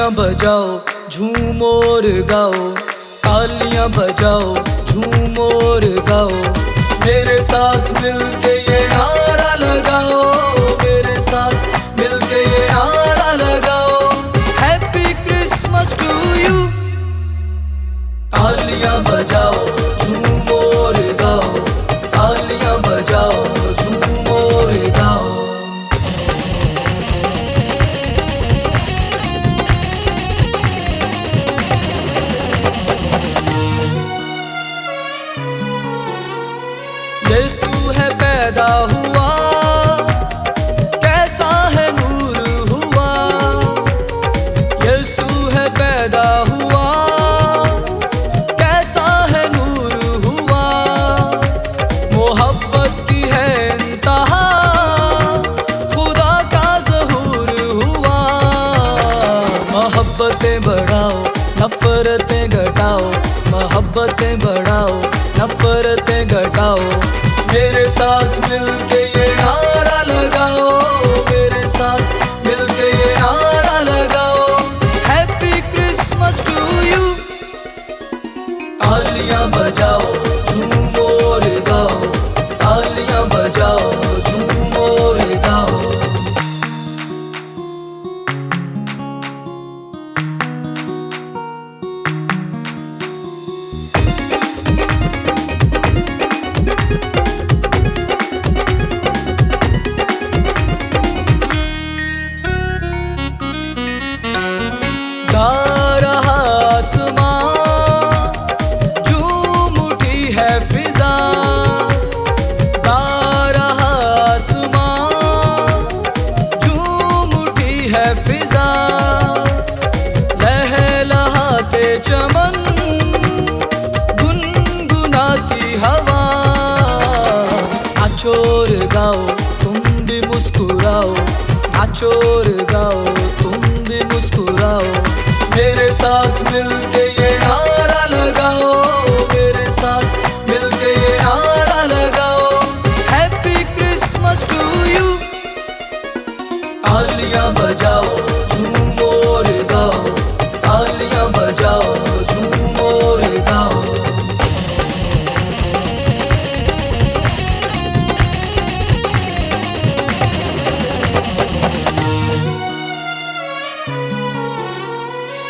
तालियां बजाओ झूमो और गाओ, तालियां बजाओ झूमो और गाओ, मेरे साथ मिलके ये नारा लगाओ, मेरे साथ मिलके ये नारा लगाओ, हैप्पी क्रिसमस टू यू। तालियां बजाओ झूमो और गाओ, तालियां बजाओ झूमो और गाओ। यीशु है पैदा हुआ, कैसा है नूर हुआ, यीशु है पैदा हुआ, कैसा है नूर हुआ, मोहब्बत की है इंतहा, खुदा का ज़हूर हुआ, मोहब्बतें बढ़ाओ नफ़रतें घटाओ, मोहब्बतें बढ़ाओ नफ़रतें घटाओ, मेरे साथ मिलके ये नारा लगाओ, मेरे साथ मिलके ये नारा लगाओ, हैप्पी क्रिसमस टू यू। तालियां बजाओ झूमो और गाओ, तालियां बजाओ झूमो और गाओ। गा रहा आसमां, झूम उठी है फिजा, गा रहा आसमां, झूम उठी है फिजा, लहलहाते चमन, गुनगुनाती हवा, नाचो और गाओ तुम भी मुस्कुराओ, नाचो और गाओ तुम भी मुस्कुराओ, मेरे साथ मिलके ये नारा लगाओ, मेरे साथ मिलके ये नारा लगाओ, हैप्पी क्रिसमस टू यू। तालियां बजाओ झूमो और गाओ, तालियां बजाओ झूमो और गाओ।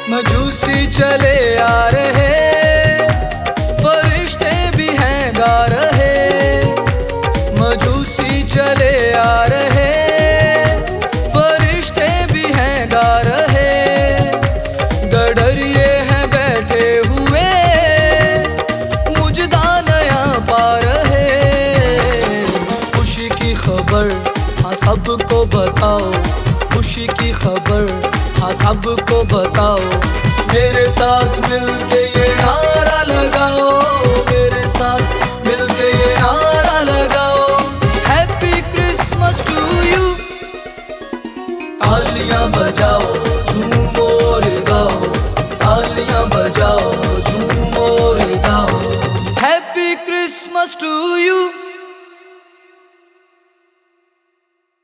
मजूसी चले आ रहे, फरिश्ते भी हैं गा रहे, मजूसी चले आ रहे, फरिश्ते भी हैं गा रहे, गडरिए हैं बैठे हुए, मुजदा नया पा रहे, खुशी की खबर हाँ सबको बताओ, खुशी की खबर हाँ सबको बताओ, मेरे साथ मिलके